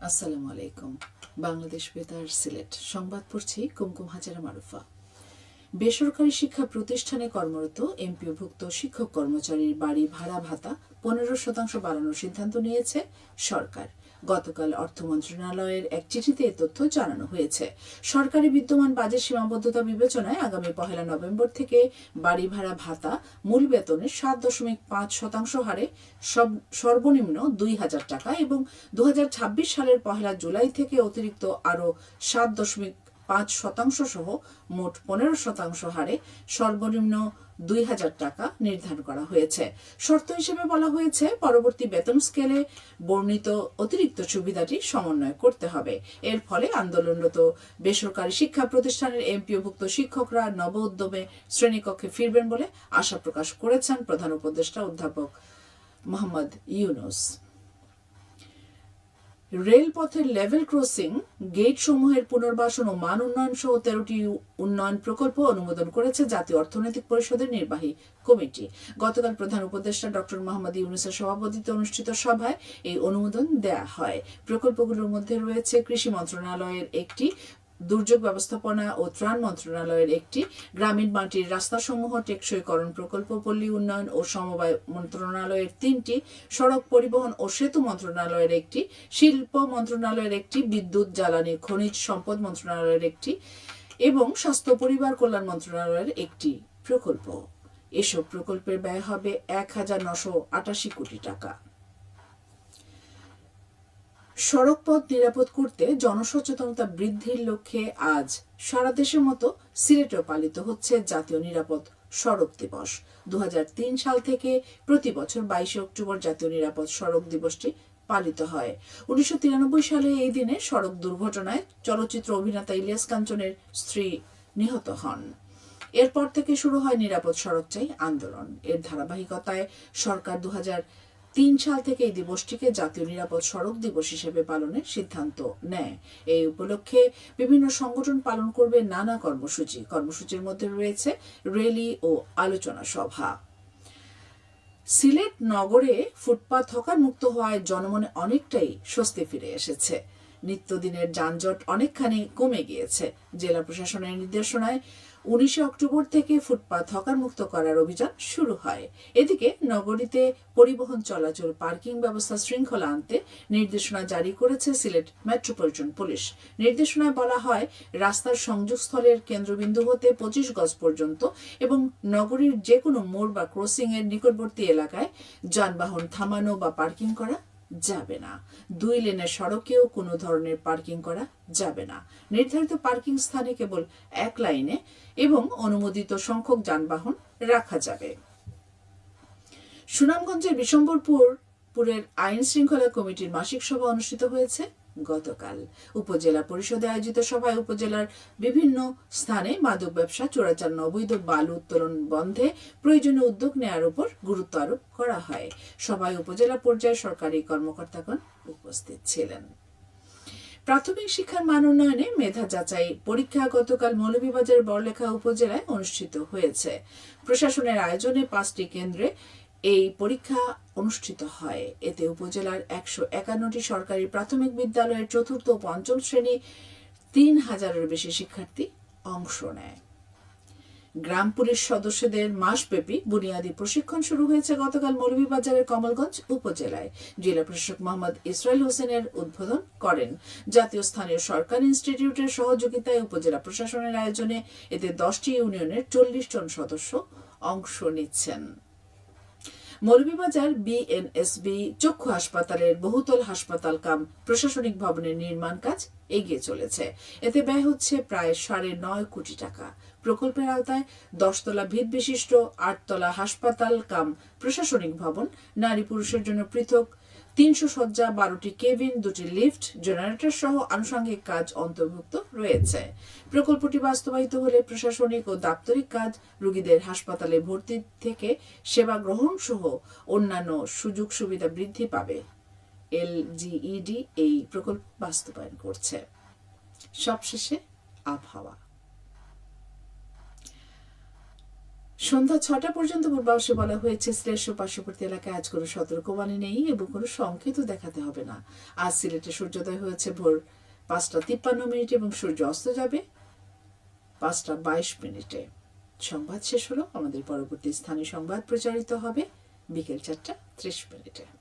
আসসালামু আলাইকুম। বাংলাদেশ বেতার সিলেট সংবাদ পড়ছি কুমকুম হাজারা মারুফা। বেসরকারি শিক্ষা প্রতিষ্ঠানে কর্মরত এমপিওভুক্ত শিক্ষক কর্মচারীর বাড়ি ভাড়া ভাতা 15% বাড়ানোর সিদ্ধান্ত নিয়েছে সরকার। গতকাল অর্থ মন্ত্রণালয়ের এক চিঠিতে এ তথ্য জানানো হয়েছে। সরকারি বিদ্যমান বাজেট সীমাবদ্ধতা বিবেচনায় আগামী 1 নভেম্বর থেকে বাড়ি ভাড়া ভাতা মূল বেতনের 7.5% হারে সর্বনিম্ন 2,000 টাকা এবং 2026 সালের 1 জুলাই থেকে অতিরিক্ত আরও 7.5% সহ মোট 15% হারে সর্বনিম্ন 2,000 টাকা নির্ধারণ করা হয়েছে। শর্ত হিসেবে বলা হয়েছে, পরবর্তী বেতন স্কেলে বর্ণিত অতিরিক্ত সুবিধাটি সমন্বয় করতে হবে। এর ফলে আন্দোলনরত বেসরকারি শিক্ষা প্রতিষ্ঠানের এমপিওভুক্ত শিক্ষকরা নব উদ্যমে শ্রেণীকক্ষে ফিরবেন বলে আশা প্রকাশ করেছেন প্রধান উপদেষ্টা অধ্যাপক মোহাম্মদ ইউনূস। রেলপথের লেভেল ক্রসিং গেট সমূহের পুনর্বাসন ও মান উন্নয়ন সহ 13টি উন্নয়ন প্রকল্প অনুমোদন করেছে জাতীয় অর্থনৈতিক পরিষদের নির্বাহী কমিটি। গতকাল প্রধান উপদেষ্টা ডক্টর মোহাম্মদ ইউনূসের সভাপতিত্বে অনুষ্ঠিত সভায় এই অনুমোদন দেয়া হয়। প্রকল্পগুলোর মধ্যে রয়েছে কৃষি মন্ত্রণালয়ের একটি, দুর্যোগ ব্যবস্থাপনা ও ত্রাণ মন্ত্রণালয়ের একটি, গ্রামীণ মাটির রাস্তাসমূহ টেকসইকরণ প্রকল্প, পল্লী উন্নয়ন ও সমবায় মন্ত্রণালয়ের 3টি, সড়ক পরিবহন ও সেতু মন্ত্রণালয়ের একটি, শিল্প মন্ত্রণালয়ের একটি, বিদ্যুৎ জ্বালানি খনিজ সম্পদ মন্ত্রণালয়ের একটি এবং স্বাস্থ্য পরিবার কল্যাণ মন্ত্রণালয়ের একটি প্রকল্প। এসব প্রকল্পের ব্যয় হবে 1,988 কোটি টাকা। সড়কপথ নিরাপদ করতে জনসচেতনতা বৃদ্ধির লক্ষ্যে আজ সারা দেশের মতো সিলেটেও পালিত হচ্ছে জাতীয় নিরাপদ সড়ক দিবস। 2003 সাল থেকে প্রতি বছর 22 অক্টোবর জাতীয় নিরাপদ সড়ক দিবসটি পালিত হয়। 1993 সালে এই দিনে সড়ক দুর্ঘটনায় চলচ্চিত্র অভিনেতা ইলিয়াস কাঞ্চনের স্ত্রী নিহত হন। এরপর থেকে শুরু হয় নিরাপদ সড়ক চাই আন্দোলন। এর ধারাবাহিকতায় সরকার 2003 সাল থেকে এই দিবসটিকে জাতীয় নিরাপদ সড়ক দিবস হিসেবে পালনের সিদ্ধান্ত নেয়। এই উপলক্ষে বিভিন্ন সংগঠন পালন করবে নানা কর্মসূচির মধ্যে রয়েছে র্যালি ও আলোচনা সভা। সিলেট নগরে ফুটপাত হকার মুক্ত হওয়ায় জনমনে অনেকটাই স্বস্তি ফিরে এসেছে। নিত্যদিনের যানজট অনেকখানি কমে গিয়েছে। জেলা প্রশাসনের নির্দেশনায় 19 অক্টোবর থেকে ফুটপাত হকার মুক্ত করার অভিযান শুরু হয়। এদিকে নগরীতে পরিবহন চলাচল পার্কিং ব্যবস্থা শৃঙ্খলা আনতে নির্দেশনা জারি করেছে সিলেট মেট্রোপলিটন পুলিশ। নির্দেশনায় বলা হয়, রাস্তার সংযোগস্থলের কেন্দ্রবিন্দু হতে 25 গজ পর্যন্ত এবং নগরীর যে কোনো মোড় বা ক্রসিং এর নিকটবর্তী এলাকায় যানবাহন থামানো বা পার্কিং করা যাবে না। 2 লেনের সড়কেও কোনো ধরনের পার্কিং করা যাবে না। নির্ধারিত পার্কিং স্থানে কেবল 1 লাইনে এবং অনুমোদিত সংখ্যক যানবাহন রাখা যাবে। সুনামগঞ্জের বিশম্বরপুরের আইন শৃঙ্খলা কমিটির মাসিক সভা অনুষ্ঠিত হয়েছে গতকাল। উপজেলা পরিষদে আয়োজিত সভায় উপজেলার বিভিন্ন স্থানে মাদক ব্যবসা, চোরাচালান, অবৈধ বালু উত্তোলন বন্ধে প্রয়োজনীয় উদ্যোগ নেওয়ার উপর গুরুত্ব আরোপ করা হয়। সভায় উপজেলা পর্যায়ে সরকারি কর্মকর্তাগণ উপস্থিত ছিলেন। প্রাথমিক শিক্ষার মান উন্নয়নে মেধা যাচাই পরীক্ষা গতকাল মৌলভীবাজার বড়লেখা উপজেলায় অনুষ্ঠিত হয়েছে। প্রশাসনের আয়োজনে 5টি কেন্দ্রে এই পরীক্ষা অনুষ্ঠিত হয়। এতে উপজেলার 151টি সরকারি প্রাথমিক বিদ্যালয়ের 4র্থ ও 5ম শ্রেণী 3,000-এর বেশি শিক্ষার্থী অংশ নেয়। গ্রাম পুলিশ সদস্যদের মাসব্যাপী বুনিয়াদী প্রশিক্ষণ শুরু হয়েছে গতকাল মৌলভীবাজারের কমলগঞ্জ উপজেলায়। জেলা প্রশাসক মোহাম্মদ ইসরাইল হোসেনের উদ্বোধন করেন। জাতীয় স্থানীয় সরকার ইনস্টিটিউটের সহযোগিতায় উপজেলা প্রশাসনের আয়োজনে এতে 10টি ইউনিয়নের 40 জন সদস্য অংশ নিচ্ছেন। মৌলভীবাজার বিএনএসবি চক্ষু হাসপাতালের বহুতল হাসপাতাল কাম প্রশাসনিক ভবনের নির্মাণ কাজ এগিয়ে চলেছে। এতে ব্যয় হচ্ছে প্রায় 9.5 কোটি টাকা। প্রকল্পের আওতায় 10 তলা ভিত বিশিষ্ট 8 তলা হাসপাতাল কাম প্রশাসনিক ভবন, নারী পুরুষের জন্য পৃথক 300 শয্যা, 12টি কেবিন, 2টি লিফট, জেনারেটর সহ আনুষঙ্গিক কাজ অন্তর্ভুক্ত রয়েছে। প্রকল্পটি বাস্তবায়িত হলে প্রশাসনিক ও দাপ্তরিক কাজ, রোগীদের হাসপাতালে ভর্তি থেকে সেবা গ্রহণ সহ অন্যান্য সুযোগ সুবিধা বৃদ্ধি পাবে। এলজিইডি এই প্রকল্প বাস্তবায়ন করছে। সবশেষে আবহাওয়া। সন্ধ্যা 6টা পর্যন্ত পূর্বাভাসে বলা হয়েছে সিলেট পার্শ্ববর্তী এলাকায় আজ কোনো সতর্কবাণী নেই এবং কোনো সংকেতও দেখাতে হবে না। আজ সিলেটে সূর্যোদয় হয়েছে ভোর 5টা 53 এবং সূর্য অস্ত যাবে 5টা 22। সংবাদ শেষ হলো। আমাদের পরবর্তী স্থানীয় সংবাদ প্রচারিত হবে বিকেল 4টা 30।